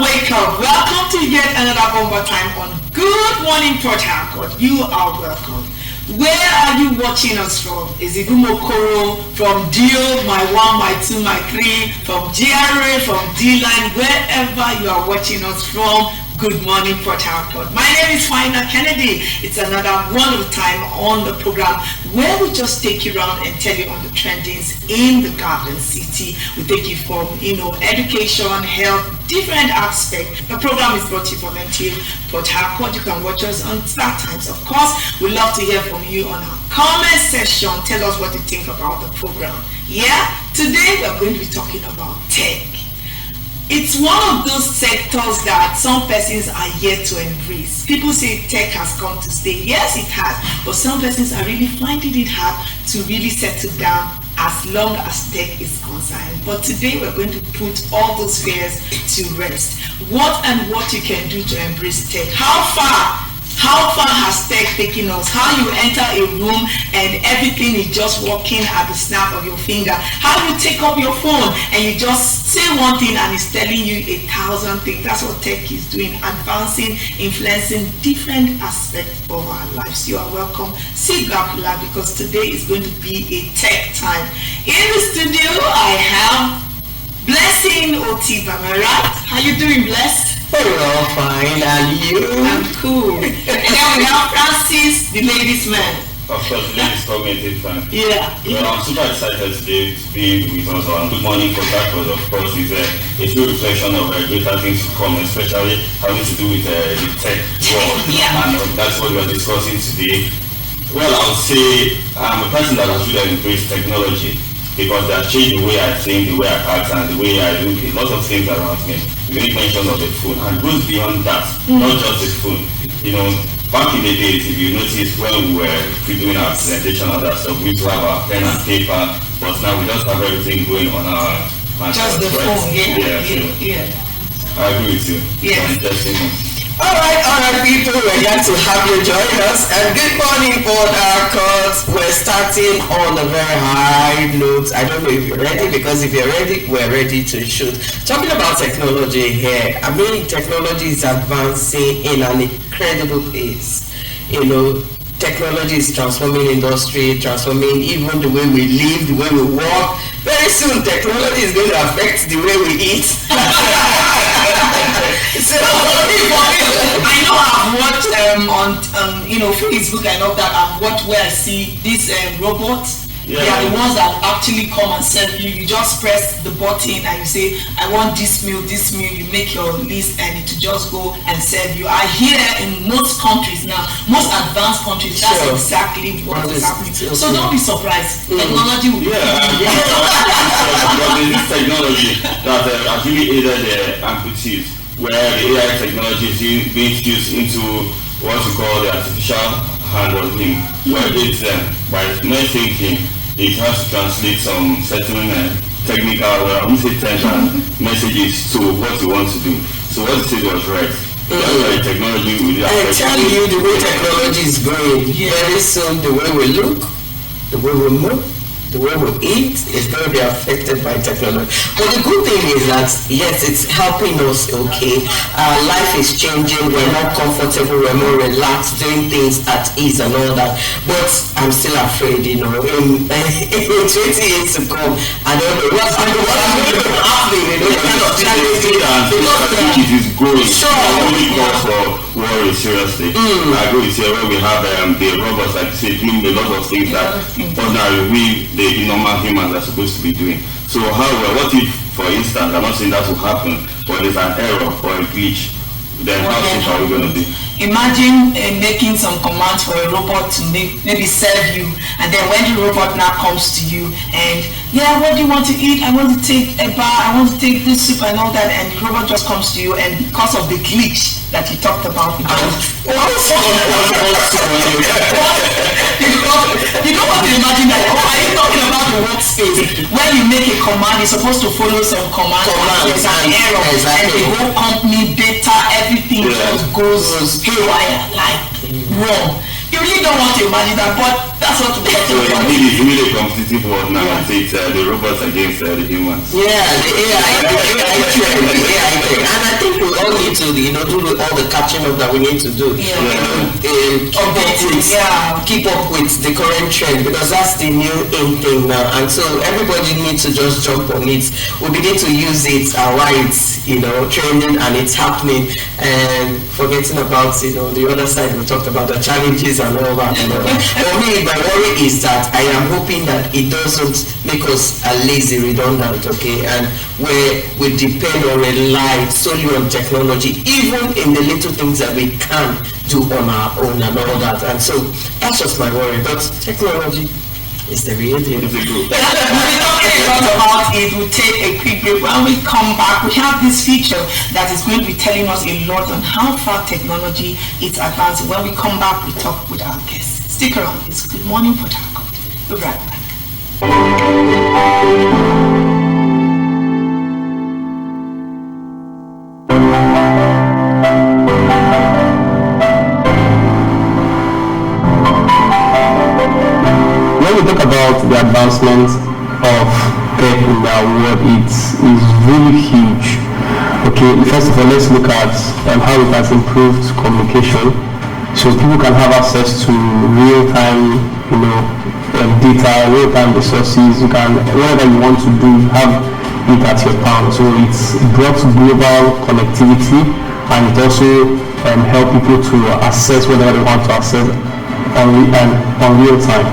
Wake up. Welcome to yet another Bomber Time on Good Morning Port Harcourt. You are welcome. Where are you watching us from? Is it Umokoro, from Dio, my 1, my 2, my 3, from GRA, from D-Line, wherever you are watching us from? Good morning, Port Harcourt. My name is Fina Kennedy. It's another wonderful time on the program where we just take you around and tell you on the trendings in the Garden City. We take you from, education, health, different aspects. The program is brought to you from MTU Port Harcourt. You can watch us on Star Times. Of course, we love to hear from you on our comment section. Tell us what you think about the program. Yeah, today we're going to be talking about tech. It's one of those sectors that some persons are yet to embrace. People say tech has come to stay. Yes, it has, but some persons are really finding it hard to really settle down as long as tech is concerned. But today we're going to put all those fears to rest. What you can do to embrace tech. How far has tech taken us? How you enter a room and everything is just working at the snap of your finger. How you take up your phone and you just say one thing and it's telling you 1,000 things. That's what tech is doing, advancing, influencing different aspects of our lives. You are welcome. Sit back, because today is going to be a tech time. In the studio, I have Blessing Otiba. Am I right? How you doing, Bless? Very well, fine, and you? I'm cool. And then we have Francis, the ladies' man. Of course, the ladies cognitive fan. Yeah. Well, I'm super excited today to be with us on Good Morning Port Harcourt. Of course, is a true reflection of greater things to come, especially having to do with the tech world. Yeah. And that's what we're discussing today. Well, I would say I'm a person that has really embraced technology because they have changed the way I think, the way I act, and the way I look at lots of things around me. You make mention of the phone, and goes beyond that, not just the phone. Back in the days, if you notice, when we were doing our presentation and that stuff, we used to have our pen and paper, but now we just have everything going on our just the phone, yeah. I agree with you. Yeah. All right, people, we're glad to have you join us. And good morning, Port Harcourt. We're starting on a very high note. I don't know if you're ready, because if you're ready, we're ready to shoot. Talking about technology here, technology is advancing in an incredible pace. Technology is transforming industry, transforming even the way we live, the way we work. Very soon, technology is going to affect the way we eat. So, I know I've watched on Facebook and all that. I've watched where I see these robots. Yeah. They are the ones that actually come and serve you. You just press the button and you say, I want this meal. You make your list and it will just go and serve you. I hear in most countries now, most advanced countries, that's exactly what is happening. So don't be surprised. Technology will be this technology that actually aided the amputees, where the AI technology is being introduced into what we call the artificial hand holding, where it's by my thinking, it has to translate some certain technical, messages to what you want to do. So what you said was right. Technology will I tell you, the way technology is going, very soon the way we look, the way we move, the way we eat is going to be affected by technology. But the good thing is that, yes, it's helping us, okay. Our life is changing, we're more comfortable, we're more relaxed, doing things at ease and all that. But I'm still afraid, in 20 years to come, I don't know what's happening, what kind of challenges it is going. Only cause for worry, seriously. I agree with you, where we have the robots, like say, doing a lot of things that ordinarily the normal humans are supposed to be doing. So however, what if, for instance, I'm not saying that will happen, but there's an error or a glitch, then how safe are we going to be? Imagine making some commands for a robot to maybe serve you, and then when the robot now comes to you and, yeah, what do you want to eat? I want to take a bar, I want to take this soup and all that, and the robot just comes to you, and because of the glitch that you talked about, you don't want to imagine that. Oh, are you talking about the workspace? When you make a command, you're supposed to follow some command, there's an error, and the whole company data, everything just goes haywire, like wrong. You really don't want to imagine that, but that's what we're talking about. It's really a competitive world now. It's the robots against the humans. Yeah, the AI trend, and I think we all need to, do all the catching up that we need to do. Keep up with the current trend, because that's the new in thing now, and so everybody needs to just jump on it. We begin to use it while it's trending and it's happening, and forgetting about the other side. We talked about the challenges and all that. For me, my worry is that I am hoping that it doesn't make us a lazy, redundant, okay, and where we depend or rely solely on technology, even in the little things that we can do on our own and all that. And so that's just my worry. But technology is the real deal. We'll be talking a lot about it. We'll take a quick break. When we come back, we have this feature that is going to be telling us a lot on how far technology is advancing. When we come back, we talk with our guests. Stick around. It's Good Morning Port Harcourt. We'll be right back. When we talk about the advancement of tech in our world, it is really huge. Okay, first of all, let's look at how it has improved communication. So people can have access to real-time, data, real-time resources. You can, whatever you want to do, have it at your palm. So it's brought global connectivity, and it also helps people to access whatever they want to access on real time.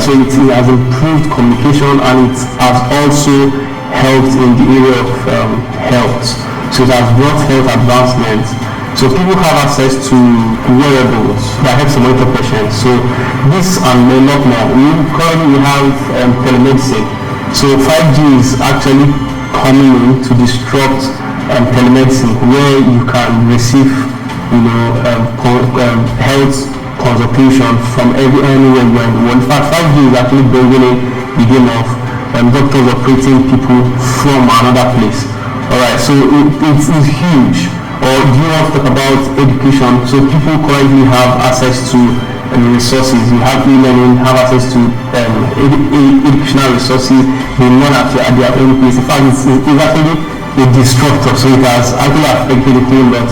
So it has improved communication, and it has also helped in the area of health. So it has brought health advancement. So people have access to wearables that help to monitor patients. So this and a lot more. Currently we have telemedicine. So 5G is actually coming in to disrupt telemedicine, where you can receive health consultation from anywhere you are in the world. In fact, 5G is actually bringing in the game of doctors operating people from another place. Alright, so it is huge. Or do you want to talk about education? So people currently have access to resources. You have e-learning, have access to educational resources. They learn at their own place. In fact, it's actually a disruptor. So it has actually affected the whole lot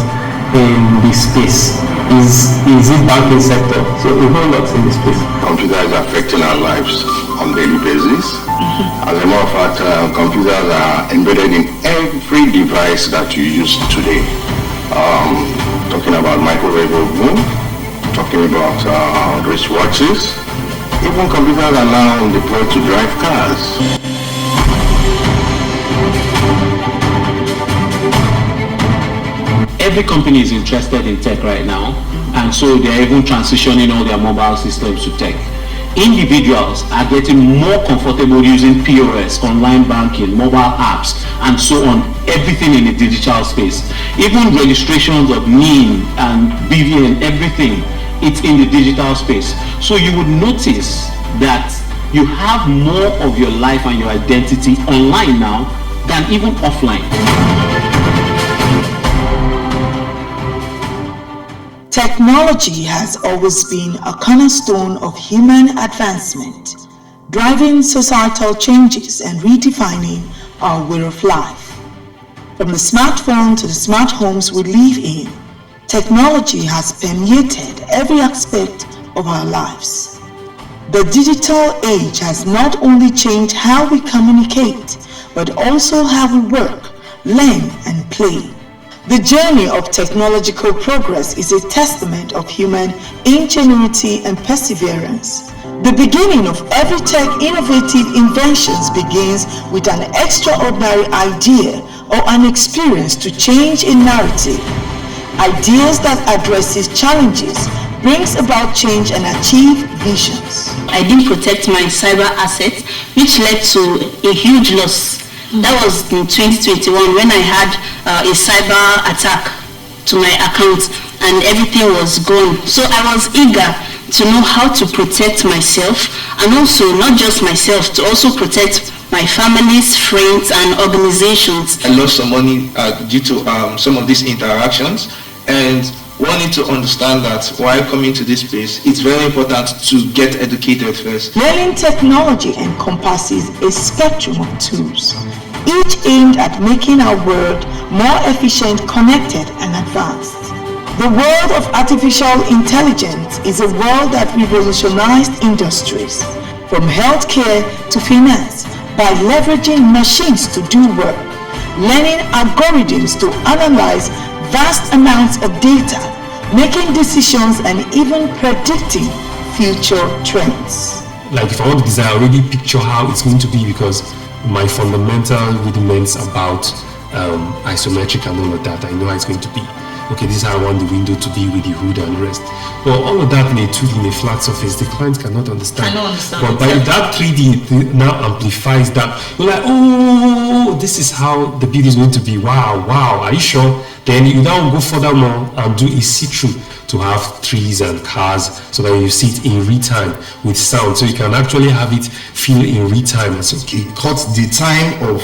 in the space. Is it banking sector? So a whole lot in the space. Computers are affecting our lives on a daily basis. As a matter of fact, computers are embedded in every device that you use today. Talking about microwave oven, talking about wristwatches, even computers are now deployed to drive cars. Every company is interested in tech right now, and so they're even transitioning all their mobile systems to tech. Individuals are getting more comfortable using POS, online banking, mobile apps, and so on, everything in the digital space. Even registrations of NIN and BVN, everything, it's in the digital space. So you would notice that you have more of your life and your identity online now than even offline. Technology has always been a cornerstone of human advancement, driving societal changes and redefining our way of life. From the smartphone to the smart homes we live in, technology has permeated every aspect of our lives. The digital age has not only changed how we communicate, but also how we work, learn, and play. The journey of technological progress is a testament of human ingenuity and perseverance. The beginning of every tech innovative inventions begins with an extraordinary idea or an experience to change a narrative. Ideas that addresses challenges, brings about change and achieve visions. I didn't protect my cyber assets, which led to a huge loss. That was in 2021 when I had a cyber attack to my account and everything was gone. So I was eager to know how to protect myself, and also not just myself, to also protect my families, friends and organizations. I lost some money due to some of these interactions, and one need to understand that while coming to this space, it's very important to get educated first. Learning technology encompasses a spectrum of tools, each aimed at making our world more efficient, connected, and advanced. The world of artificial intelligence is a world that revolutionized industries, from healthcare to finance, by leveraging machines to do work, learning algorithms to analyze vast amounts of data, making decisions and even predicting future trends. Like if I want to design, I already picture how it's going to be, because my fundamental rudiments about isometric and all of that, I know how it's going to be. Okay, this is how I want the window to be with the hood and the rest. But all of that in a 2D, in a flat surface, the client cannot understand. But by that 3D, it now amplifies that. You're like, oh, this is how the building is going to be. Wow, are you sure? Then you now go further more and do a see-through to have trees and cars, so that you see it in real time with sound. So you can actually have it feel in real time. So it cuts the time of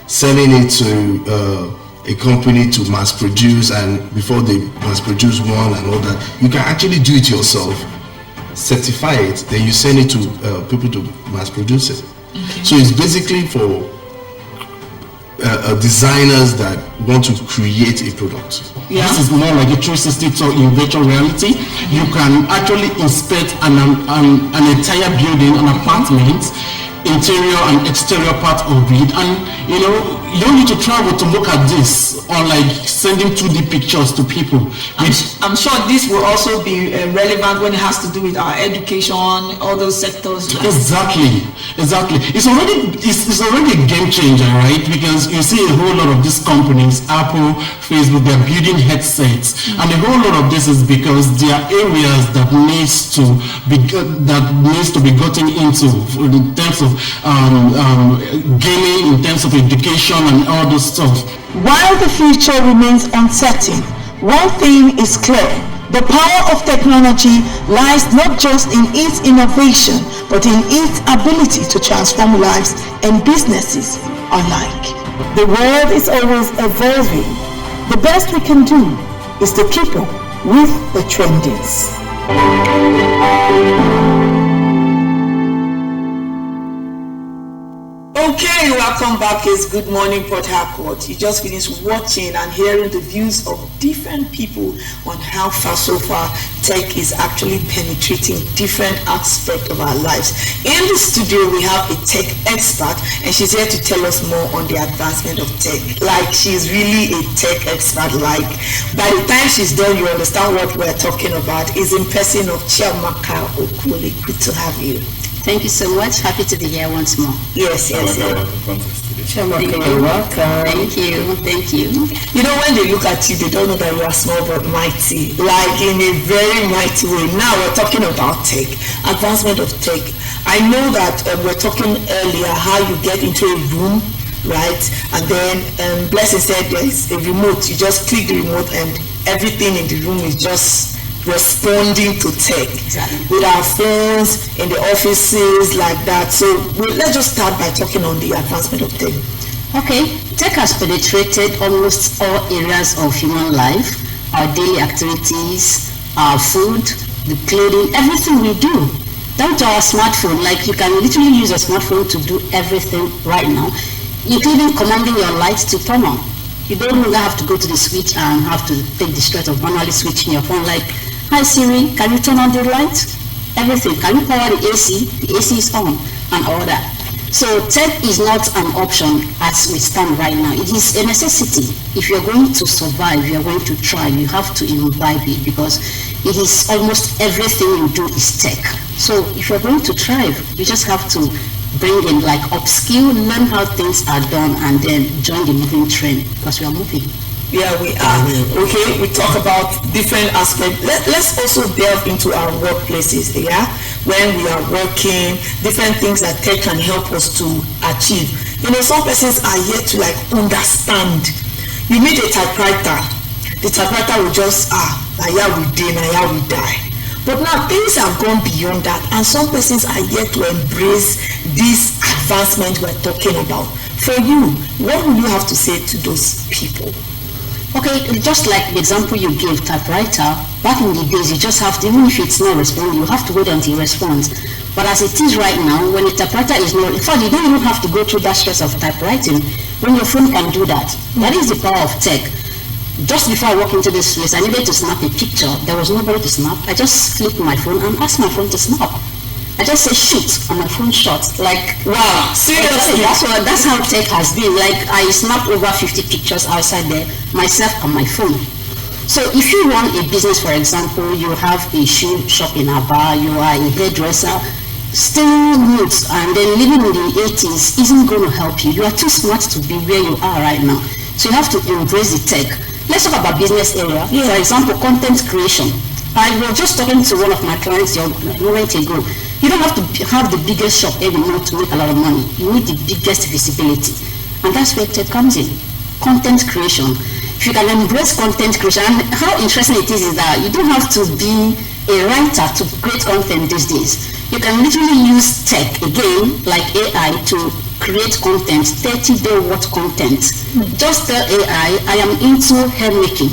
selling it to a company to mass produce, and before they mass produce one and all that, you can actually do it yourself, certify it, then you send it to people to mass produce it. Okay. So it's basically for designers that want to create a product. Yeah. This is more like a 360 tour in virtual reality. You can actually inspect an entire building, an apartment, interior and exterior part of it, and you don't need to travel to look at this, or like sending 2D pictures to people. I'm sure this will also be relevant when it has to do with our education, all those sectors. Exactly. It's already a game changer, right? Because you see a whole lot of these companies, Apple, Facebook, they're building headsets, and a whole lot of this is because there are areas that needs to be gotten into in terms of gaming, in terms of education and all this stuff. While the future remains uncertain, one thing is clear: the power of technology lies not just in its innovation, but in its ability to transform lives and businesses alike. The world is always evolving. The best we can do is to keep up with the trends. Okay, welcome back. It's Good Morning Port Harcourt. You just finished watching and hearing the views of different people on how far so far tech is actually penetrating different aspects of our lives. In the studio, we have a tech expert, and she's here to tell us more on the advancement of tech. Like, she's really a tech expert. Like, by the time she's done, you understand what we're talking about. Is in person of Chiamaka Okuli. Good to have you. Thank you so much. Happy to be here once more. Yes. You're welcome. Thank you. You know, when they look at you, they don't know that you are small but mighty, like in a very mighty way. Now we're talking about tech, advancement of tech. I know that we're talking earlier how you get into a room, right? And then Blessing said there's a remote. You just click the remote and everything in the room is just responding to tech. Exactly. With our phones in the offices like that. So let's just start by talking on the advancement of tech. Okay, tech has penetrated almost all areas of human life, our daily activities, our food, the clothing, everything we do. Down to our smartphone. Like, you can literally use a smartphone to do everything right now, including commanding your lights to turn on. You don't really have to go to the switch and have to take the stress of manually switching your phone. Like, hi Siri, can you turn on the lights? Everything. Can you power the AC? The AC is on, and all that. So tech is not an option as we stand right now. It is a necessity. If you're going to survive, you're going to thrive, you have to imbibe it, because it is almost everything you do is tech. So if you're going to thrive, you just have to bring in, like, upskill, learn how things are done, and then join the moving trend, because we are moving. Yeah, we are. Okay, we talk about different aspects. Let's also delve into our workplaces, yeah? When we are working, different things that tech can help us to achieve. You know, some persons are yet to like understand. You meet a typewriter, the typewriter will just, here we day, here we die. But now things have gone beyond that, and some persons are yet to embrace this advancement we're talking about. For you, what will you have to say to those people? Okay, just like the example you gave, typewriter, back in the days, you just have to, even if it's not responding, you have to wait until it responds. But as it is right now, when the typewriter is not, in fact, you don't even have to go through that stress of typewriting when your phone can do that. That is the power of tech. Just before I walked into this place, I needed to snap a picture. There was nobody to snap. I just flipped my phone and asked my phone to snap. I just say shoot and my phone shot. Like, wow, seriously, that's how tech has been. Like, I snapped over 50 pictures outside there, myself and my phone. So if you run a business, for example, you have a shoe shop in Aba, you are a hairdresser, staying roots and then living in the 80s isn't going to help you. You are too smart to be where you are right now. So you have to embrace the tech. Let's talk about business area. For example, content creation. I was just talking to one of my clients a moment ago. You don't have to have the biggest shop anymore to make a lot of money. You need the biggest visibility. And that's where tech comes in. Content creation. If you can embrace content creation, and how interesting it is that you don't have to be a writer to create content these days. You can literally use tech, again, like AI, to create content, 30-day worth content. Just tell AI, I am into hair making,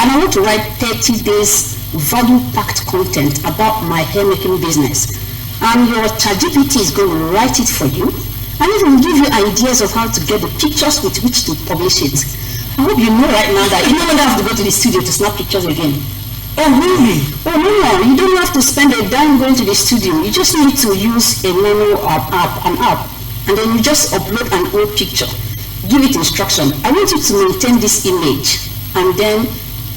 and I want to write 30 days value-packed content about my hair making business. And your ChatGPT is going to write it for you, and it will give you ideas of how to get the pictures with which to publish it. I hope you know right now that you don't have to go to the studio to snap pictures again. Oh really? Oh no, you don't have to spend a dime going to the studio. You just need to use a menu app, and then you just upload an old picture. Give it instruction. I want you to maintain this image, and then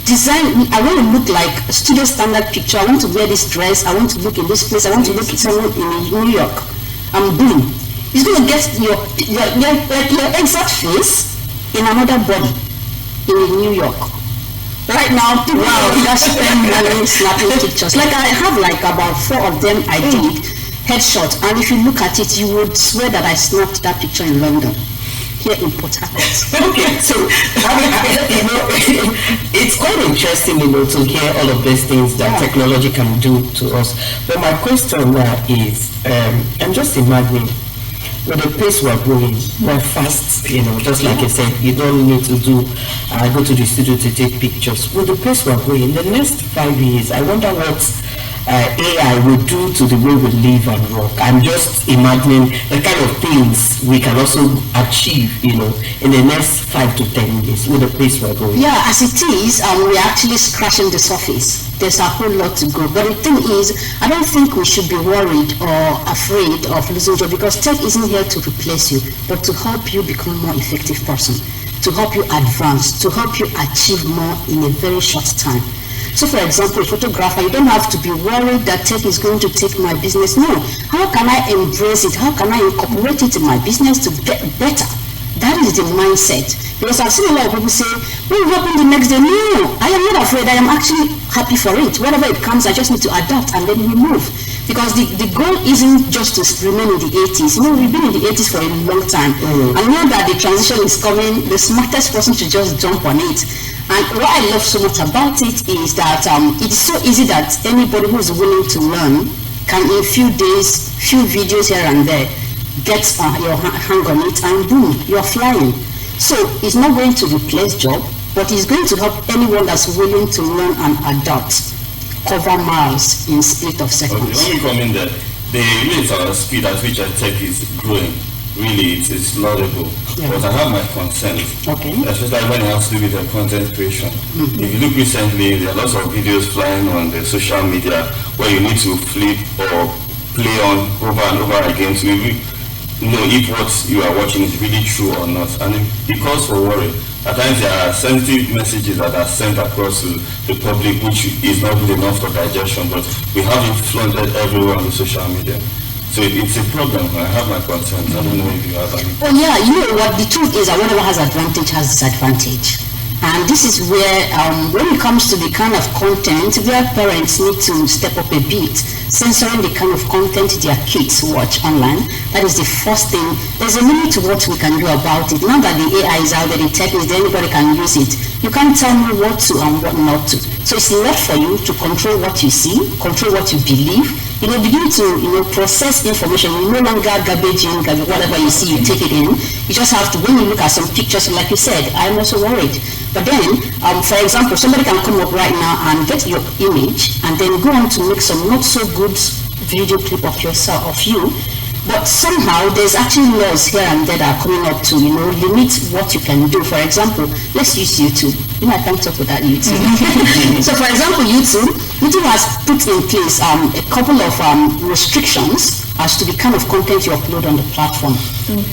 design. I want to look like a studio standard picture. I want to wear this dress. I want to look in this place. I want to look at someone in New York. And boom, it's going to get your exact face in another body in New York. Right now, people just spend money snapping pictures. Like I have like about 4 of them I did headshot, and if you look at it, you would swear that I snapped that picture in London. Here in Port Harcourt. Okay, so it's quite interesting, to hear all of these things that technology can do to us. But my question is, I'm just imagining, with the pace we're going, we're fast, just like I said, you don't need to go to the studio to take pictures. With the pace we're going, in the next 5 years, I wonder what AI will do to the way we live and work. I'm just imagining the kind of things we can also achieve, in the next 5 to 10 years with the pace we're going. Yeah, as it is, we're actually scratching the surface. There's a whole lot to go. But the thing is, I don't think we should be worried or afraid of losing job, because tech isn't here to replace you, but to help you become a more effective person, to help you advance, to help you achieve more in a very short time. So for example, a photographer, you don't have to be worried that tech is going to take my business. No. How can I embrace it? How can I incorporate it in my business to get better? That is the mindset. Because I've seen a lot of people say, what will happen the next day? No, I am not afraid. I am actually happy for it. Whenever it comes, I just need to adapt and then we move. Because the goal isn't just to remain in the 80s. We've been in the 80s for a long time. And now that the transition is coming, the smartest person should just jump on it. And what I love so much about it is that it's so easy that anybody who is willing to learn can, in few days, few videos here and there, get your hang on it, and boom, you're flying. So it's not going to replace job, but it's going to help anyone that's willing to learn and adapt, cover miles in split of seconds. Okay, when we come in there, the rate of speed at which our tech is growing, really it's laudable. Yeah. But I have my concerns, especially when it has to do with the content creation. If you look recently, there are lots of videos flying on the social media where you need to flip or play on over and over again to know if what you are watching is really true or not. And it calls for worry. At times there are sensitive messages that are sent across to the public, which is not good enough for digestion, but we have it flaunted everywhere on the social media. So it's a problem. I have my concerns. I don't know if you have any. Oh yeah, you know what? The truth is that whatever has advantage has disadvantage. And this is where, when it comes to the kind of content, where parents need to step up a bit, censoring the kind of content their kids watch online. That is the first thing. There's a limit to what we can do about it. Now that the AI is out there, the tech is there, anybody can use it. You can't tell me what to and what not to. So it's left for you to control what you see, control what you believe. Begin to, process information. You no longer garbage in, whatever you see, you take it in. You just have to, when you look at some pictures, like you said, I'm also worried. But then, for example, somebody can come up right now and get your image and then go on to make some not so good video clip of yourself, of you. But somehow there's actually laws here and there that are coming up to, limit what you can do. For example, let's use YouTube. I can't talk without YouTube. So for example, YouTube has put in place a couple of restrictions as to the kind of content you upload on the platform.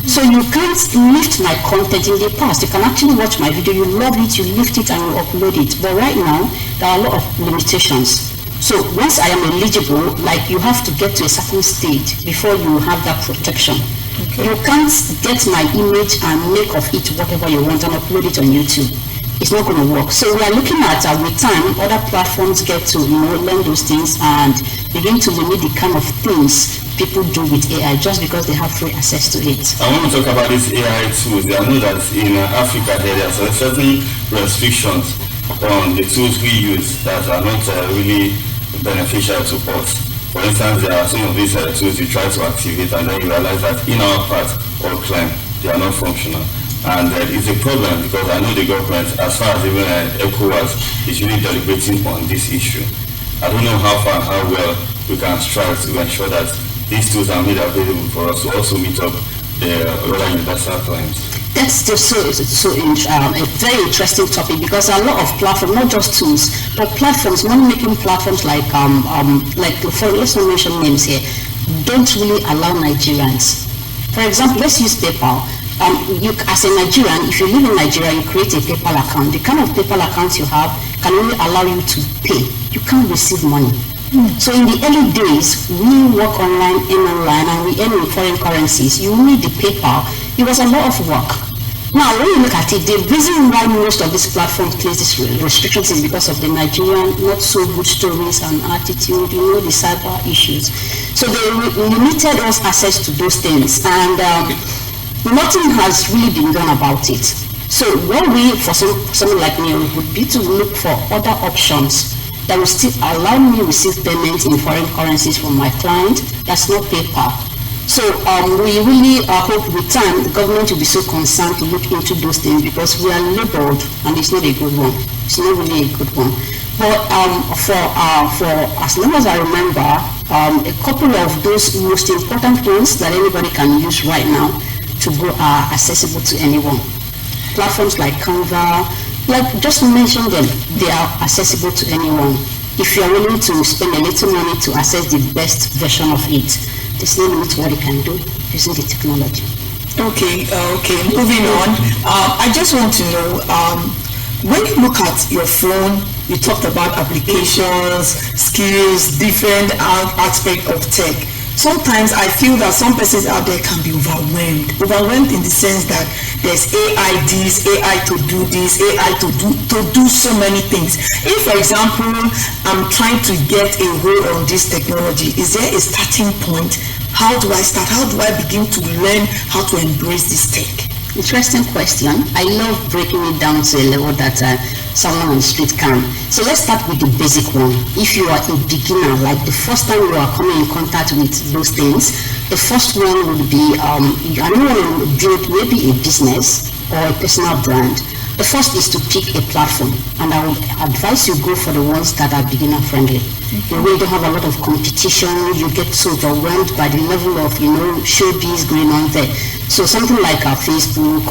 So you can't lift my content in the past. You can actually watch my video, you love it, you lift it and you upload it. But right now, there are a lot of limitations. So once I am eligible, like you have to get to a certain stage before you have that protection. Okay. You can't get my image and make of it whatever you want and upload it on YouTube. It's not going to work. So we are looking at, with time, other platforms get to learn those things and begin to limit the kind of things people do with AI just because they have free access to it. I want to talk about these AI tools. I know that in Africa there are certain restrictions on the tools we use that are not really beneficial to us. For instance, there are some of these tools you try to activate and then you realize that in our part or client, they are not functional. And it's a problem because I know the government, as far as even ECOWAS, is really deliberating on this issue. I don't know how far and how well we can strive to ensure that these tools are made available for us to also meet up the other universal clients. That's just a very interesting topic because a lot of platforms, not just tools, but platforms, money-making platforms like let's not mention names here, don't really allow Nigerians. For example, let's use PayPal. You, as a Nigerian, if you live in Nigeria, you create a PayPal account. The kind of PayPal account you have can only allow you to pay. You can't receive money. So in the early days, we work online, and we earn in foreign currencies. You need the PayPal. It was a lot of work. Now, when you look at it, the reason why most of these platforms place these restrictions is because of the Nigerian not so good stories and attitude, the cyber issues. So they limited us access to those things, and nothing has really been done about it. So what we, for someone like me, would be to look for other options that will still allow me to receive payments in foreign currencies from my client. That's not PayPal. So we really hope with time the government will be so concerned to look into those things because we are labeled and it's not a good one. It's not really a good one. But for as long as I remember, a couple of those most important ones that anybody can use right now to go are accessible to anyone. Platforms like Canva, like just mention them, they are accessible to anyone. If you are willing to spend a little money to access the best version of it, there's no limit to what you can do using the technology. Okay, moving on. I just want to know, when you look at your phone, you talked about applications, skills, different aspects of tech. Sometimes I feel that some persons out there can be overwhelmed in the sense that there's AI this, AI to do this, AI to do so many things. If, for example, I'm trying to get a hold on this technology, is there a starting point? How do I start? How do I begin to learn how to embrace this tech? Interesting question. I love breaking it down to a level that someone on the street can. So let's start with the basic one. If you are a beginner, like the first time you are coming in contact with those things, the first one would be, I don't want to build maybe a business or a personal brand. The first is to pick a platform, and I would advise you go for the ones that are beginner friendly. You really don't have a lot of competition, you get so overwhelmed by the level of, showbiz going on there. So something like Facebook,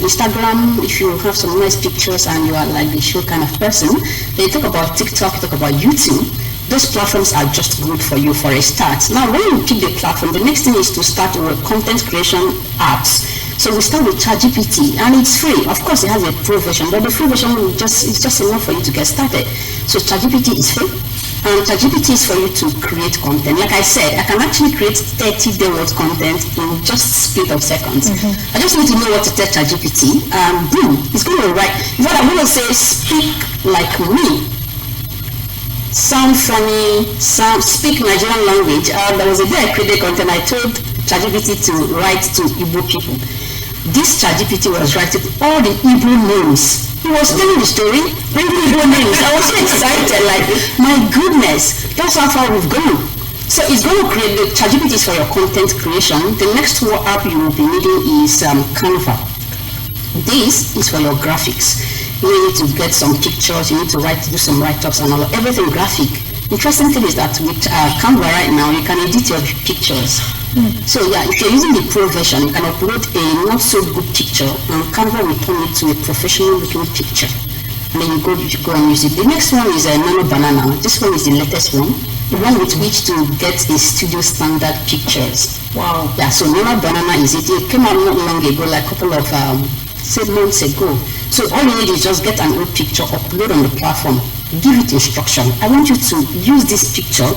Instagram, if you have some nice pictures and you are like the show kind of person, then you talk about TikTok, you talk about YouTube. Those platforms are just good for you for a start. Now, when you pick the platform, the next thing is to start with content creation apps. So we start with ChatGPT, and it's free. Of course, it has a pro version, but the free version is just enough for you to get started. So ChatGPT is free. ChatGPT is for you to create content. Like I said, I can actually create 30-day word content in just a split of seconds. I just need to know what to tell ChatGPT, and boom, it's going to write. In fact, I'm going to say, speak like me. Sound funny, speak Nigerian language. There was a day I created content, I told ChatGPT to write to Igbo people. This ChatGPT was writing all the Igbo names. He was telling the story, bringing Igbo names. I was so excited, like, my goodness, that's how far we've gone. So it's going to create, the ChatGPT is for your content creation. The next app you will be needing is Canva. This is for your graphics. You need to get some pictures, you need to do some write-ups and all, everything graphic. Interesting thing is that with Canva right now, you can edit your pictures. So yeah, if you're using the Pro version, you can upload a not so good picture and Canva will turn it to a professional looking picture. And then you go and use it. The next one is a Nano Banana. This one is the latest one. The one with which to get a studio standard pictures. Wow. Yeah, so Nano Banana is it. It came out not long ago, like a couple of 7 months ago. So all you need is just get an old picture, upload on the platform, give it instruction. I want you to use this picture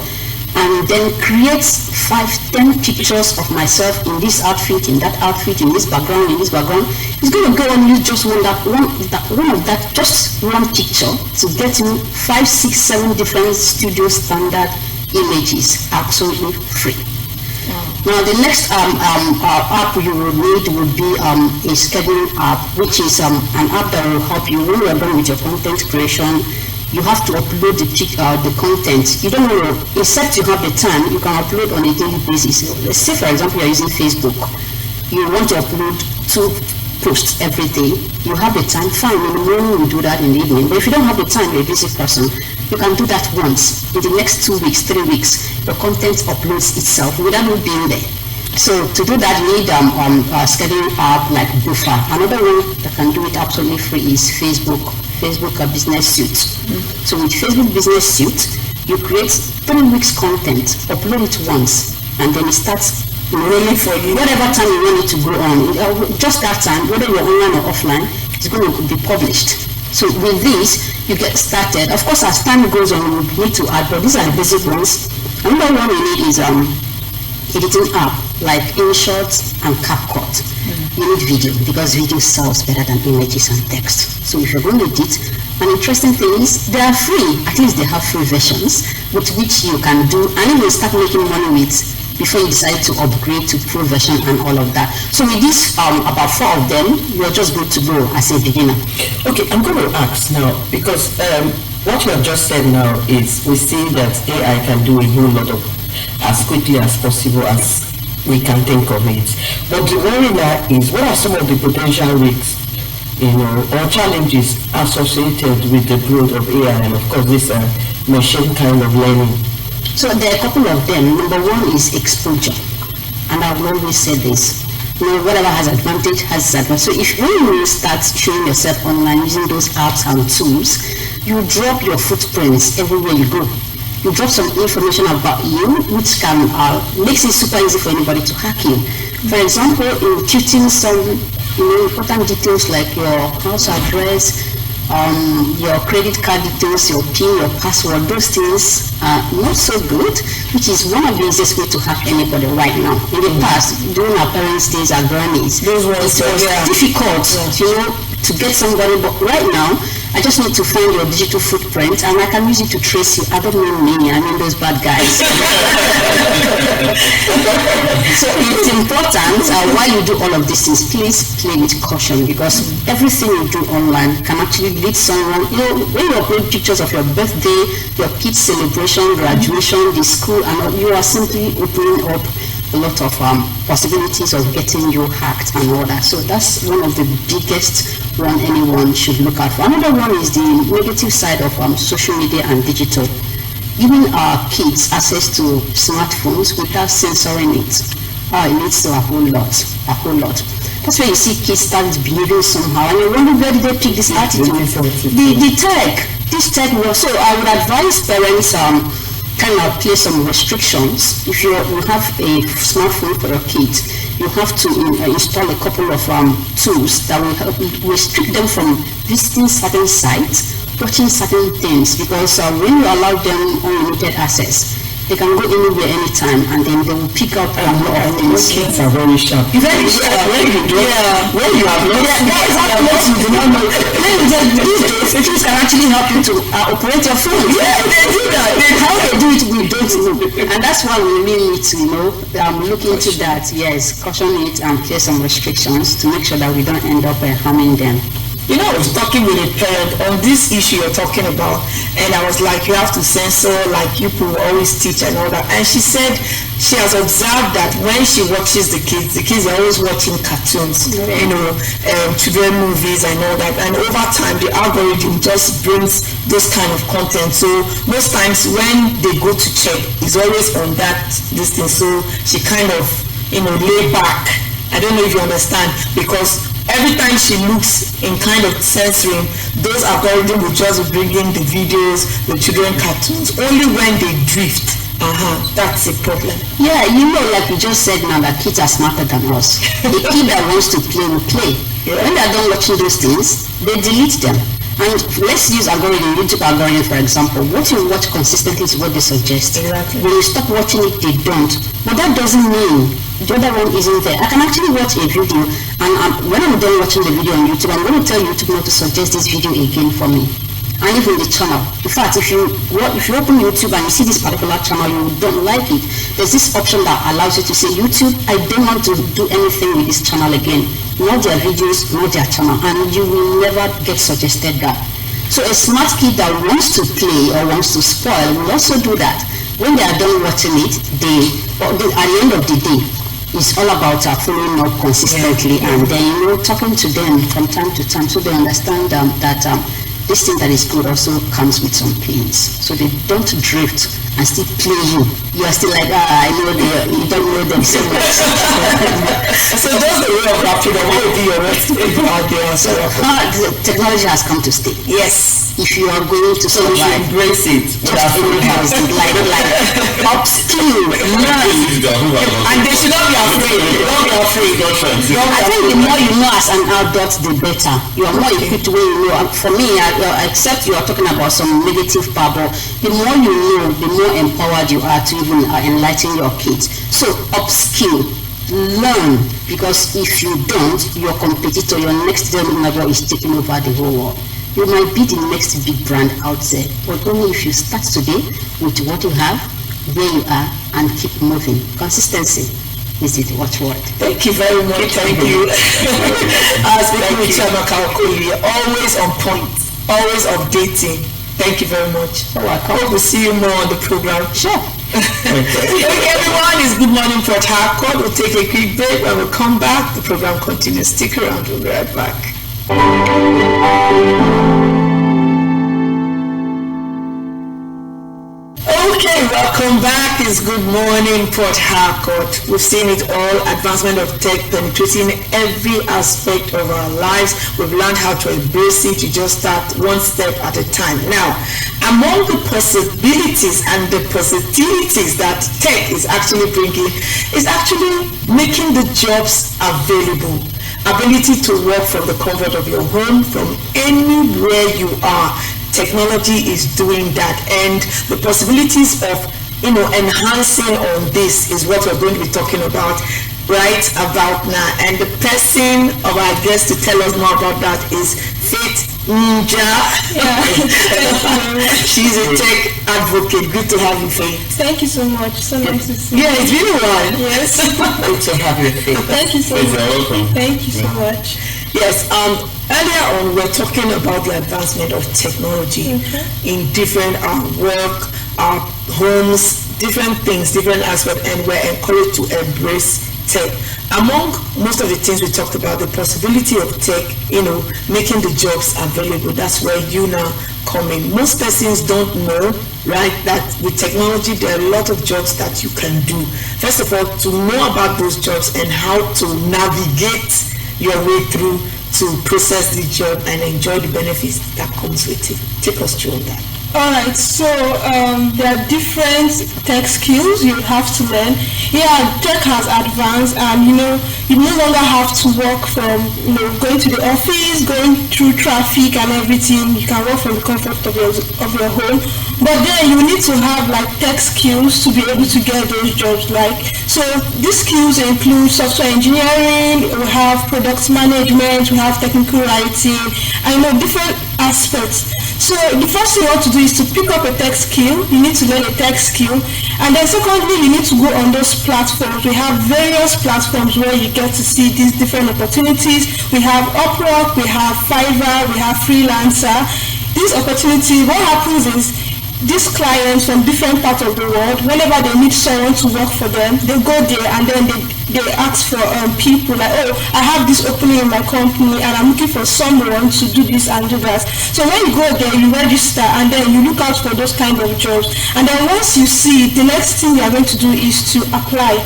and then create 5-10 pictures of myself in this outfit, in that outfit, in this background, in this background. It's going to go and use just one of that, just one picture to get you 5, 6, 7 different studio standard images, absolutely free. Now the next app you will need would be a scheduling app, which is an app that will help you when you are done with your content creation. You have to upload the content. You don't know, except you have the time, you can upload on a daily basis. Let's say, for example, you're using Facebook. You want to upload 2 posts every day. You have the time, fine, in the morning you do that, in the evening. But if you don't have the time, you're a busy person, you can do that once. In the next 2 weeks, 3 weeks, the content uploads itself without you being there. So to do that, you need a scheduling app like Buffer. Another one that can do it absolutely free is Facebook Business Suite. So with Facebook Business Suite, you create 3 weeks content, upload it once, and then it starts rolling for you. Whatever time you want it to go on, just that time, whether you're online or offline, it's going to be published. So with this, you get started. Of course, as time goes on, you need to add, but these are the basic ones. Another one we need is editing app like InShot and CapCut. You need video because video sells better than images and text. So if you're going to edit, an interesting thing is they are free. At least they have free versions with which you can do, and you will start making money with before you decide to upgrade to Pro version and all of that. So with this, about 4 of them, you're just good to go as a beginner. Okay, I'm going to ask now, because what you have just said now is we see that AI can do a whole lot of as quickly as possible as we can think of it. But the worry now is, what are some of the potential risks, or challenges associated with the growth of AI and of course this machine kind of learning? So there are a couple of them. Number one is exposure, and I've always said this. Whatever has advantage has disadvantage. So if when you start showing yourself online using those apps and tools, you drop your footprints everywhere you go. You drop some information about you, which can makes it super easy for anybody to hack you. For example, imputing some important details like your house address, your credit card details, your PIN, your password, those things are not so good, which is one of the easiest ways to hack anybody right now. In the past, during our parents' days, our grannies, it was difficult, to get somebody, but right now, I just need to find your digital footprint and I can use it to trace you. I don't mean me, I mean those bad guys. So it's important while you do all of these things, please play with caution, because everything you do online can actually lead someone, when you upload pictures of your birthday, your kids' celebration, graduation, the school, and all, you are simply opening up a lot of possibilities of getting you hacked and all that. So that's one of the biggest one anyone should look out for. Another one is the negative side of social media and digital. Giving our kids access to smartphones without censoring it. It leads to a whole lot. That's where you see kids start behaving somehow, and you wonder, where did they pick this attitude? This tech works. So I would advise parents kind of place some restrictions. If you have a smartphone for your kids, you have to install a couple of tools that will help restrict them from visiting certain sites watching certain things, because when you allow them unlimited access, they can go anywhere, anytime, and then they will pick up a lot of things. Kids are very sharp. Very sharp. When you do, when you have not, that is how much you do not know. These days, kids can actually help you to operate your phone. Yeah, they do that. How they do it, we don't know. And that's why we really need to, look into that. Yes, caution it and place some restrictions to make sure that we don't end up harming them. I was talking with a parent on this issue you're talking about, and I was like, you have to censor, like you people always teach and all that. And she said she has observed that when she watches the kids are always watching cartoons, children movies and all that. And over time, the algorithm just brings this kind of content. So most times when they go to check, it's always on this thing. So she kind of, lay back. I don't know if you understand, because every time she looks in kind of censoring, those algorithms will just be bringing the videos, the children cartoons, only when they drift. That's a problem. Yeah, like you just said now, that kids are smarter than us. The kid that wants to play will play. Yeah. When they're done watching those things, they delete them. And let's use YouTube algorithm for example. What you watch consistently is what they suggest. Exactly. When you stop watching it, they don't. But that doesn't mean the other one isn't there. I can actually watch a video, and when I'm done watching the video on YouTube, I'm going to tell YouTube not to suggest this video again for me. And even the channel. In fact, if you open YouTube and you see this particular channel, you don't like it, there's this option that allows you to say, YouTube, I don't want to do anything with this channel again. Not their videos, not their channel. And you will never get suggested that. So a smart kid that wants to play or wants to spoil will also do that. When they are done watching it, at the end of the day, it's all about following up consistently, and then talking to them from time to time so they understand that this thing that is good also comes with some pains. So they don't drift and still play you. You are still like, I know you don't know them so much. So that's the way of wrapping up. What would be your rest out there? Technology has come to stay. Yes. If you are going to survive, embrace it. Just embrace it. Like upskill, learn. And they should not be afraid. Don't be afraid. I think the more you know as an adult, the better. You are more equipped when you know. For me, except you are talking about some negative part, but the more you know, the more empowered you are to even enlighten your kids. So upskill, learn, because if you don't, your competitor, your next level is taking over the whole world. You might be the next big brand out there, but only if you start today with what you have, where you are, and keep moving. Consistency is the watchword. Thank you very much. Thank you. Speaking with Chiamaka Okoye, always on point, always updating. Thank you very much. You're welcome. Hope we'll see you more on the program. Sure. Okay, everyone, it's Good Morning Port Harcourt. We'll take a quick break. When we come back, the program continues. Stick around. We'll be right back. Okay, welcome back. It's Good Morning Port Harcourt. We've seen it all, advancement of tech penetrating every aspect of our lives. We've learned how to embrace it. You just start one step at a time. Now, among the possibilities and the positivities that tech is actually bringing is actually making the jobs available. Ability to work from the comfort of your home, from anywhere you are. Technology is doing that, and the possibilities of enhancing on this is what we're going to be talking about right about now. And the person of our guest to tell us more about that is Faith Ninja. She's a tech advocate. Good to have you, Faith. Thank you so much. So nice to see you. Yeah, it's been a while. Yes. Good to have you, Faith. Thank you so much. You're welcome. Thank you so much. Yes, earlier on we're talking about the advancement of technology in different work, homes, different things, different aspects, and we're encouraged to embrace tech. Among most of the things we talked about, the possibility of tech, making the jobs available, that's where you now come in. Most persons don't know, right, that with technology there are a lot of jobs that you can do. First of all, to know about those jobs and how to navigate your way through to process the job and enjoy the benefits that comes with it. Take us through that. Alright, so there are different tech skills you have to learn. Yeah, tech has advanced, and you no longer have to work from going to the office, going through traffic and everything. You can work from the comfort of your home. But then you need to have like tech skills to be able to get those jobs. So these skills include software engineering, we have product management, we have technical writing, and different aspects. So the first thing you want to do is to pick up a tech skill. You need to learn a tech skill. And then secondly, you need to go on those platforms. We have various platforms where you get to see these different opportunities. We have Upwork, we have Fiverr, we have Freelancer. These opportunities, what happens is these clients from different parts of the world, whenever they need someone to work for them, they go there and then they ask for people like, oh, I have this opening in my company and I'm looking for someone to do this and do that. So when you go there, you register and then you look out for those kind of jobs. And then once you see it, the next thing you are going to do is to apply.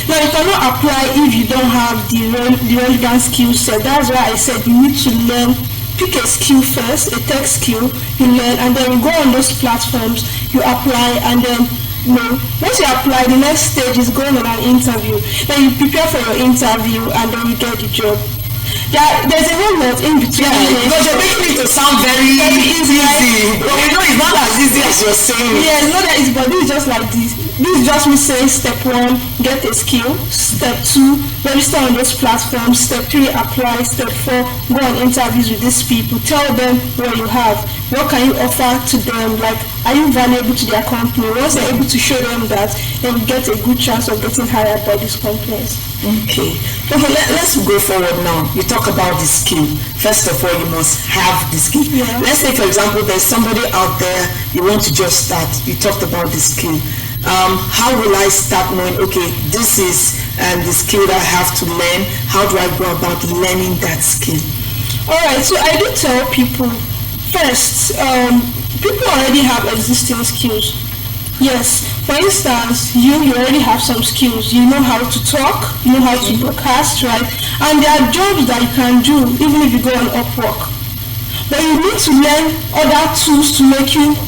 Now you cannot apply if you don't have the relevant skill set. That's why I said you need to learn. Pick a skill first, a tech skill, you learn, and then you go on those platforms, you apply, and then once you apply, the next stage is going on an interview. Then you prepare for your interview, and then you get the job. There's a whole lot in between. Because you're making it to sound very easy. But we know it's not as easy as you're saying. Yeah, it's not that easy, but this is just like this. This is just me saying step 1, get a skill. Step 2, register on those platforms. Step 3, apply. Step 4, go on interviews with these people. Tell them what you have. What can you offer to them? Like, are you valuable to their company? Once you're able to show them that, then you get a good chance of getting hired by these companies. Okay, let's go forward now. You talk about the skill. First of all, you must have the skill. Yeah. Let's say, for example, there's somebody out there, you want to just start. You talked about the skill. How will I start knowing, okay, this is the skill that I have to learn? How do I go about learning that skill? Alright, so I do tell people, first, people already have existing skills. Yes, for instance, you already have some skills. You know how to talk, you know how to broadcast, right? And there are jobs that you can do even if you go on Upwork. But you need to learn other tools to make you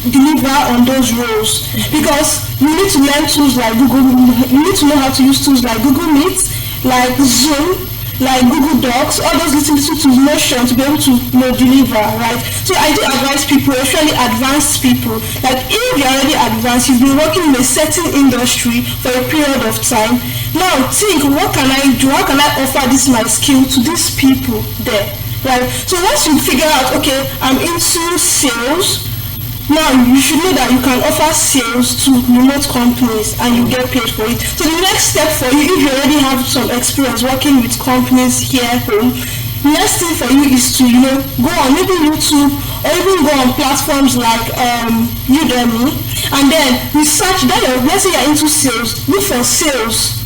deliver on those roles. Because you need to learn tools like Google, you need to know how to use tools like Google Meet, like Zoom, like Google Docs, all those little tools, Notion, to be able to deliver, right? So I do advise people, especially advanced people, like if you're already advanced, you've been working in a certain industry for a period of time, now think, what can I do? How can I offer this my skill to these people there, right? So once you figure out, okay, I'm into sales, now you should know that you can offer sales to remote companies and you get paid for it. So the next step for you, if you already have some experience working with companies here at home, the next thing for you is to go on maybe YouTube or even go on platforms like Udemy and then research that. Let's say you're into sales, look for sales.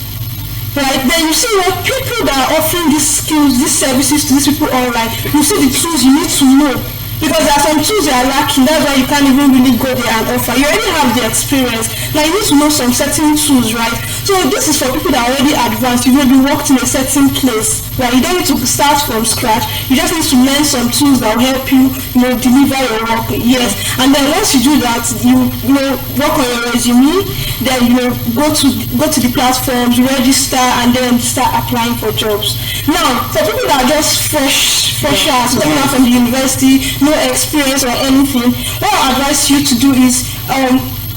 Right, then you see what people that are offering these skills, these services to these people online, you see the tools you need to know. Because there are some tools you are lacking, that's why you can't even really go there and offer. You already have the experience. Now you need to know some certain tools, right? So this is for people that are already advanced. You will be worked in a certain place, right? You don't need to start from scratch. You just need to learn some tools that will help you, deliver your work. Yes. And then once you do that, you work on your resume, then go to the platforms, register, and then start applying for jobs. Now, for people that are just freshers coming out from the university, no experience or anything, what I advise you to do is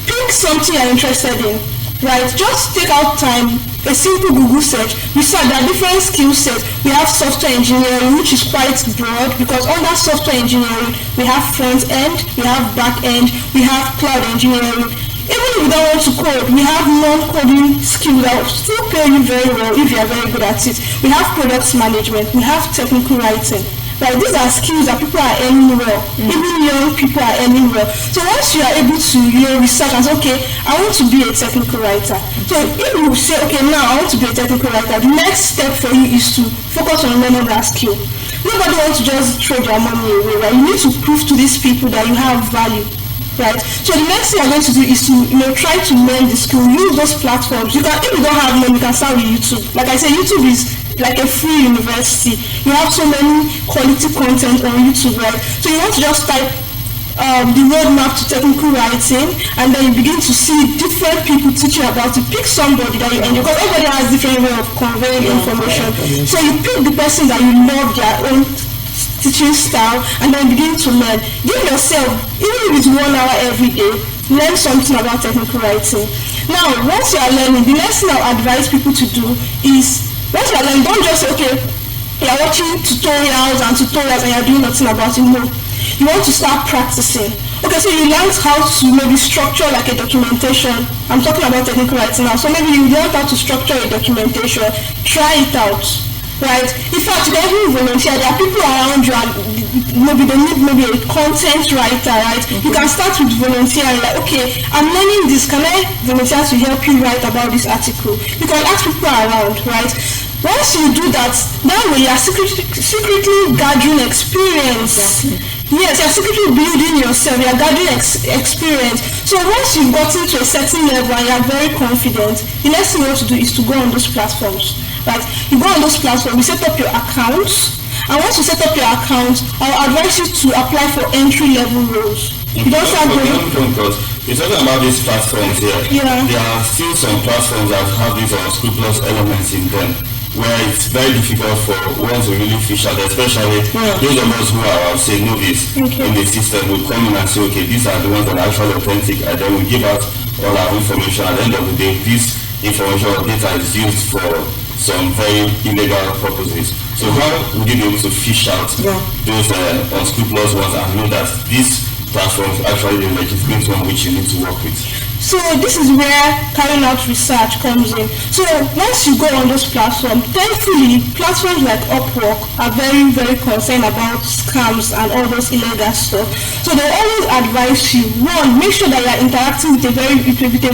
pick something you're interested in, right? Just take out time, a simple Google search. Research, there are different skill sets. We have software engineering, which is quite broad, because under software engineering, we have front end, we have back end, we have cloud engineering. Even if you don't want to code, we have non-coding skills that will still pay you very well if you are very good at it. We have product management, we have technical writing. Right, these are skills that people are earning well. Even young people are earning well. So once you are able to research and say, okay, I want to be a technical writer. So if you say, okay, now I want to be a technical writer, the next step for you is to focus on learning that skill. Nobody wants to just throw their money away, right? You need to prove to these people that you have value. Right, so the next thing you're going to do is to try to learn the skill. Use those platforms. If you don't have money, you can start with YouTube. Like I said, YouTube is like a free university. You have so many quality content on YouTube, right? So you want to just type the roadmap to technical writing, and then you begin to see different people teaching about it. Pick somebody that you enjoy, because everybody has different way of conveying information. So you pick the person that you love their own teaching style, and then begin to learn. Give yourself, even if it's 1 hour every day, learn something about technical writing. Now, once you are learning, the next thing I advise people to do is, once you are learning, don't just say, okay, you are watching tutorials and you are doing nothing about it. No. You want to start practicing. Okay, so you learned how to maybe structure like a documentation. I'm talking about technical writing now. So maybe you learned how to structure a documentation. Try it out. Right? In fact, you can even volunteer. There are people around you and maybe they need maybe a content writer, right? You can start with volunteering, like, okay, I'm learning this. Can I volunteer to help you write about this article? You can ask people around, right? Once you do that, that way you are secretly gathering experience. Exactly. Yes, you are secretly building yourself, you are gathering experience. So once you've gotten to a certain level and you are very confident, the next thing you want to do is to go on those platforms. Right? You go on those platforms, you set up your accounts, and once you set up your account, I'll advise you to apply for entry-level roles. You don't start going... Because you're talking about these platforms here. Yeah. There are still some platforms that have these unscrupulous elements in them, where it's very difficult for ones to really fish out, especially those of us who are, I would say, novice in the system will come in and say, okay, these are the ones that are actually authentic, and then we give out all our information. At the end of the day, this information or data is used for some very illegal purposes. So how would you be able to fish out those unscrupulous ones and know that these platforms actually the legitimate one which you need to work with? So this is where carrying out research comes in. So once you go on those platforms, thankfully platforms like Upwork are very, very concerned about scams and all those illegal stuff. So they always advise you, one, make sure that you are interacting with a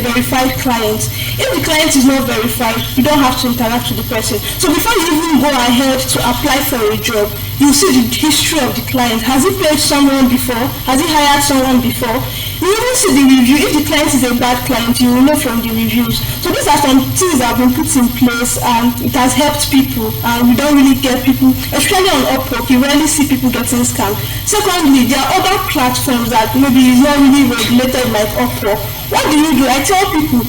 verified client. If the client is not verified, you don't have to interact with the person. So before you even go ahead to apply for a job, you see the history of the client. Has he paid someone before? Has he hired someone before? You even see the review. If the client is a bad client, you will know from the reviews. So these are some things that have been put in place, and it has helped people, and we don't really get people, especially on Upwork, you rarely see people getting scammed. Secondly, there are other platforms that maybe is not really regulated like Upwork. What do? I tell people,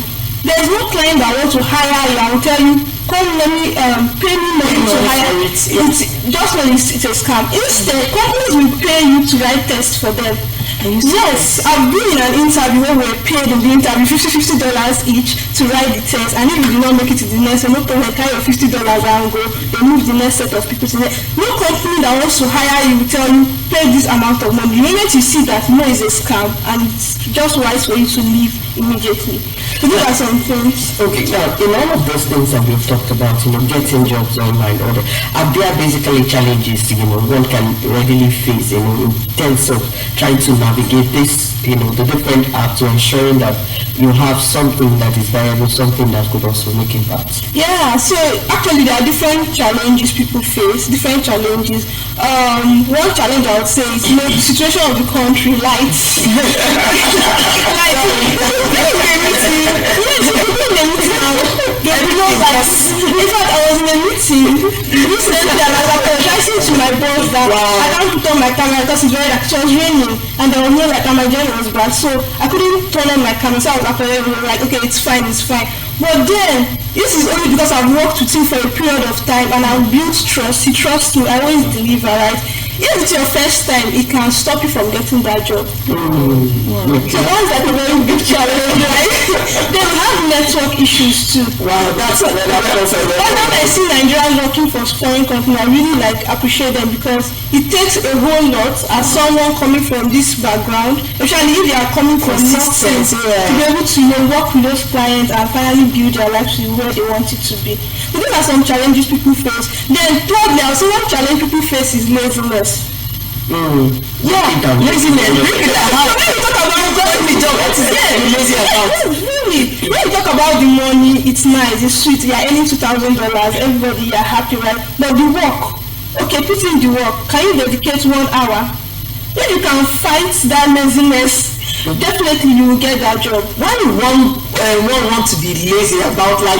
there is no client that wants to hire you. I will tell you, come let me pay me money to hire. It's just when it's a scam. Instead, companies will pay you to write tests for them. Yes, I've been in an interview where we were paid in the interview $50 each to write the test, and if you did not make it to the next, no problem, carry your $50 and go. They move the next set of people to the next. No company that wants to hire you will tell you pay this amount of money. The moment you see that no is a scam, and it's just wise for you to leave immediately. So these are some things. Okay, now in all of those things that we've talked about, getting jobs online, are there basically challenges one can readily face in terms of trying to navigate this, the different apps, to ensuring that you have something that is viable, something that could also make impact? Yeah, so actually there are different challenges people face, different challenges. One challenge I would say is the situation of the country, lights. In fact, I was in a meeting recently and I was apologizing to my boss that I can't put on my camera because it was raining and there was no light and my journey was bad, so I couldn't turn on my camera. So I was apologizing, like, okay, it's fine. But then, this is only because I've worked with him for a period of time and I've built trust. He trusts me, I always deliver, right? If it's your first time, it can stop you from getting that job. So that's like a very big challenge, right? Then we have network issues too. Wow, that's another person. Whenever I see Nigerians working for foreign companies, I really appreciate them because it takes a whole lot as someone coming from this background, especially if they are coming from systems, to be able to work with those clients and finally build their life to where they want it to be. So these are some challenges people face. Then thirdly, I would say one challenge people face is laziness. Yeah, laziness. When you talk about the money, it's nice, it's sweet. You're earning $2,000. Everybody, you're happy, right? But the work, okay, put in the work. Can you dedicate 1 hour? If you can fight that laziness, definitely you will get that job. Why do one want to be lazy about there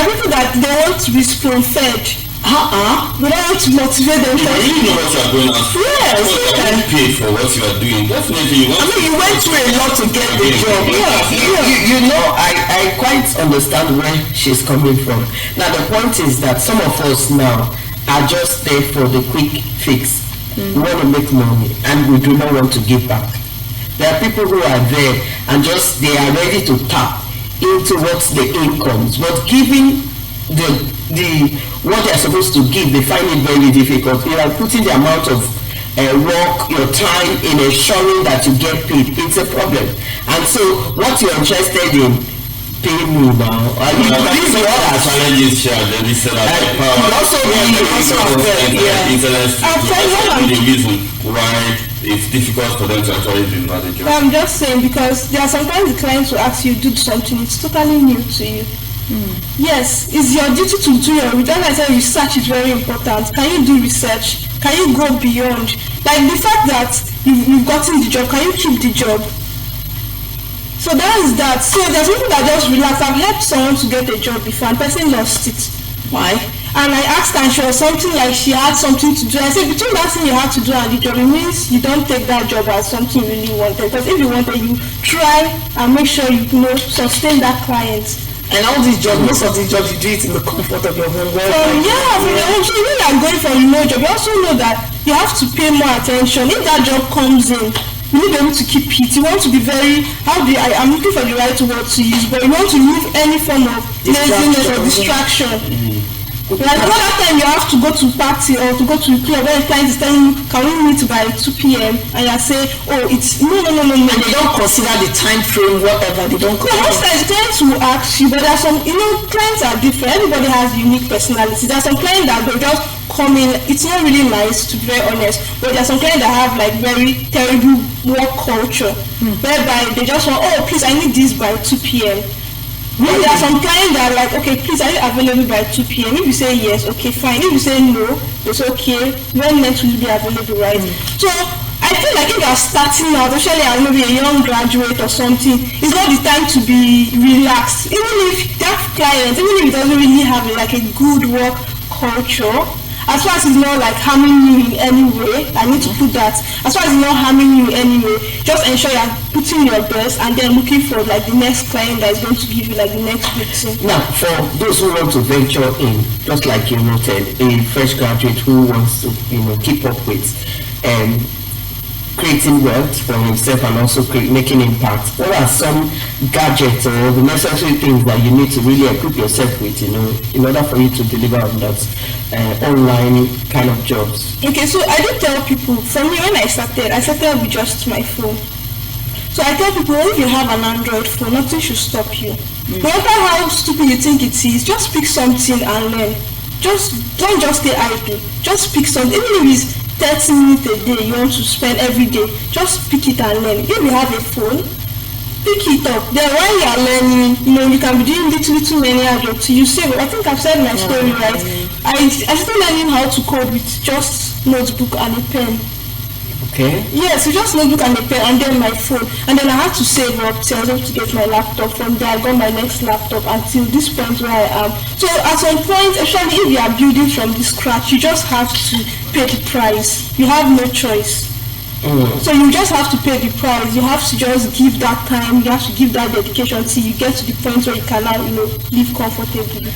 are people that they want to be spoon-fed. We don't want to motivate them. You really know what you are going out for. Yes. You are paid for what you are doing. Definitely you want. You went through a lot to get the job. You know, I quite understand where she's coming from. Now the point is that some of us now are just there for the quick fix. We want to make money and we do not want to give back. There are people who are there and just they are ready to tap into what's the incomes, but giving the what they are supposed to give, they find it very difficult. You are putting the amount of work, your time in ensuring that you get paid. It's a problem. And so what you're interested in, pay me now. I mean, these are all our challenges here. Also the reason why it's difficult for them to actually deliver the job. I'm just saying, because there are sometimes the clients will ask you to do something, it's totally new to you. Yes, it's your duty to do your research. I said research is very important. Can you do research? Can you go beyond? Like the fact that you've gotten the job, can you keep the job? So that is that. So there's people that just relax. I've helped someone to get a job before and person lost it. Why? And I asked her and she was something like she had something to do. I said between that thing you had to do and the job, it means you don't take that job as something you really wanted. Because if you wanted, you try and make sure you sustain that client. And all these jobs, most of these jobs, you do it in the comfort of your home. From your home. So when you are going for a remote job, you also know that you have to pay more attention. If that job comes in, you need to be able to keep it. You want to be very, I'm looking for the right word to use, but you want to remove any form of laziness or distraction. Like another time you have to go to party or to go to a club where a client is telling you, can we meet by 2 p.m. and you say, oh, it's no. And they don't consider the time frame, whatever. They don't consider. Most times clients will ask you, but there are some, clients are different. Everybody has unique personality. There are some clients that will just come in. It's not really nice, to be very honest, but there are some clients that have like very terrible work culture, whereby they just want, oh, please, I need this by 2 p.m. Really? There are some clients that are like, okay, please, are you available by 2 p.m.? If you say yes, okay, fine. If you say no, it's okay. When next will you be available, right? So I feel like if you are starting out, especially as maybe a young graduate or something, it's not the time to be relaxed. Even if that client, even if it doesn't really have like a good work culture, as far as it's not like harming you in any way, I need to put that. As far as it's not harming you in any way, just ensure you're putting your best and then looking for like the next client that is going to give you like the next good thing. Now, for those who want to venture in, just like you noted, a fresh graduate who wants to, keep up with creating wealth for himself and also making impact, what are some gadgets or the necessary things that you need to really equip yourself with, in order for you to deliver on that online kind of jobs? Okay, so I do tell people, for me when I started with just my phone. So I tell people, if you have an Android phone, nothing should stop you. No matter how stupid you think it is, just pick something and learn. Don't just stay idle. Just pick something, even if it's 30 minutes a day you want to spend every day, just pick it and learn. If you have a phone, pick it up. Then while you are learning, you can be doing little learning jobs. You say, I think I've said my story, right? I started learning how to code with just notebook and a pen. Okay. Yes, so just notebook and a pen and then my phone. And then I had to save up till I was able to get my laptop. From there I got my next laptop until this point where I am. So at some point, especially if you are building from the scratch, you just have to pay the price. You have no choice. So you just have to pay the price. You have to just give that time, you have to give that dedication till you get to the point where you can now, live comfortably.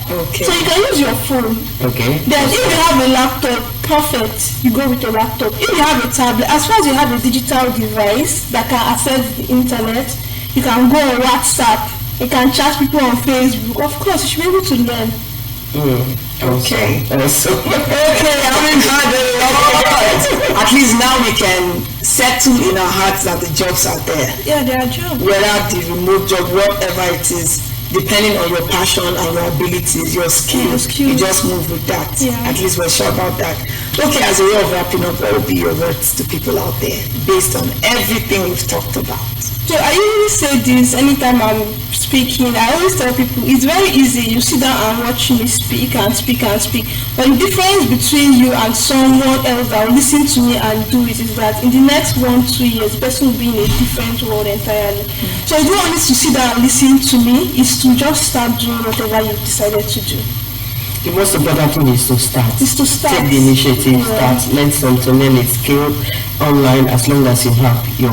Okay. So you can use your phone. Okay. Then if you have a laptop, perfect. You go with your laptop. If you have a tablet, as far as you have a digital device that can access the internet, you can go on WhatsApp. You can chat people on Facebook. Of course, you should be able to learn. Okay. Awesome. Okay, having had a lot. At least now we can settle in our hearts that the jobs are there. Yeah, there are jobs. Whether the remote job, whatever it is, depending on your passion and your abilities, your skills, you just move with that. Yeah. At least we're sure about that. Okay, as a way of wrapping up, what will be your words to people out there based on everything we've talked about? So I usually say this anytime I'm speaking. I always tell people it's very easy. You sit down and watch me speak and speak and speak. But the difference between you and someone else that will listen to me and do it is that in the next 1-2 years, the person will be in a different world entirely. So you don't want to sit down and listen to me, is to just start doing whatever you've decided to do. The most important thing is to start. Take the initiative, start, learn something, learn a skill online as long as you have your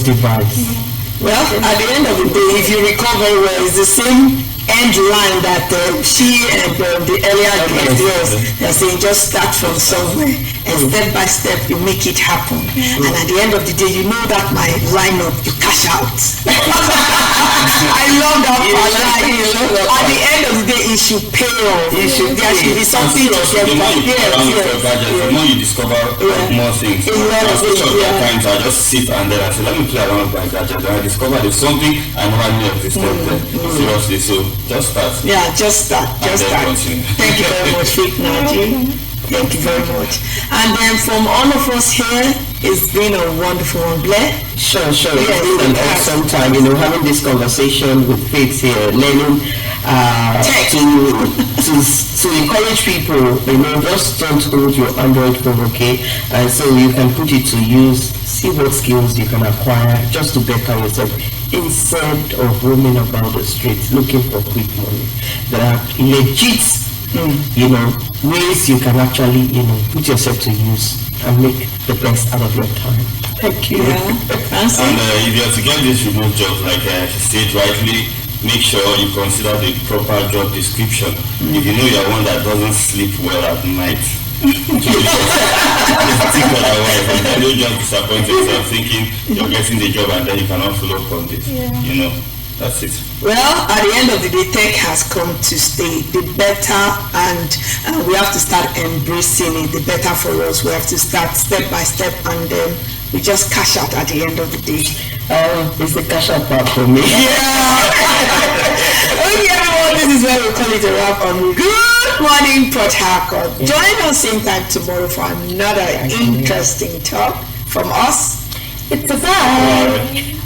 device. Well, at the end of the day, if you recall very well, it's the same end line that she and the earlier guest was. They're saying just start from somewhere and step by step you make it happen. And at the end of the day, you know that my lineup, you cash out. I love that part. At the end of the day, it should pay off. There should be something to get back. The more you discover more things. Times I just sit and then I say, let me play around with my gadget. And I discover there's something I never knew existed there. Seriously, so just start. Yeah, just start. Thank you very much, Faith Naji. Thank you very much. And then from all of us here, it's been a wonderful one, Blair. Sure. It's been an awesome time, having this conversation with Faith here, learning to encourage people, just don't hold your Android phone, okay? And so you can put it to use, see what skills you can acquire just to better yourself instead of roaming about the streets looking for quick money. There are legit, ways you can actually, put yourself to use and make the best out of your time. Thank you. And if you have to get this remote job, like she said rightly, make sure you consider the proper job description. If you know you're one that doesn't sleep well at night, think otherwise, and then you just disappoint yourself thinking you're getting the job and then you cannot follow up on this. That's it. Well, at the end of the day, tech has come to stay. The better, and we have to start embracing it. The better for us. We have to start step by step, and then we just cash out at the end of the day. It's the cash out part for me. Okay, everyone, this is where we call it a wrap on Good Morning Port Harcourt. Join us same time tomorrow for another interesting talk from us. It's a bye.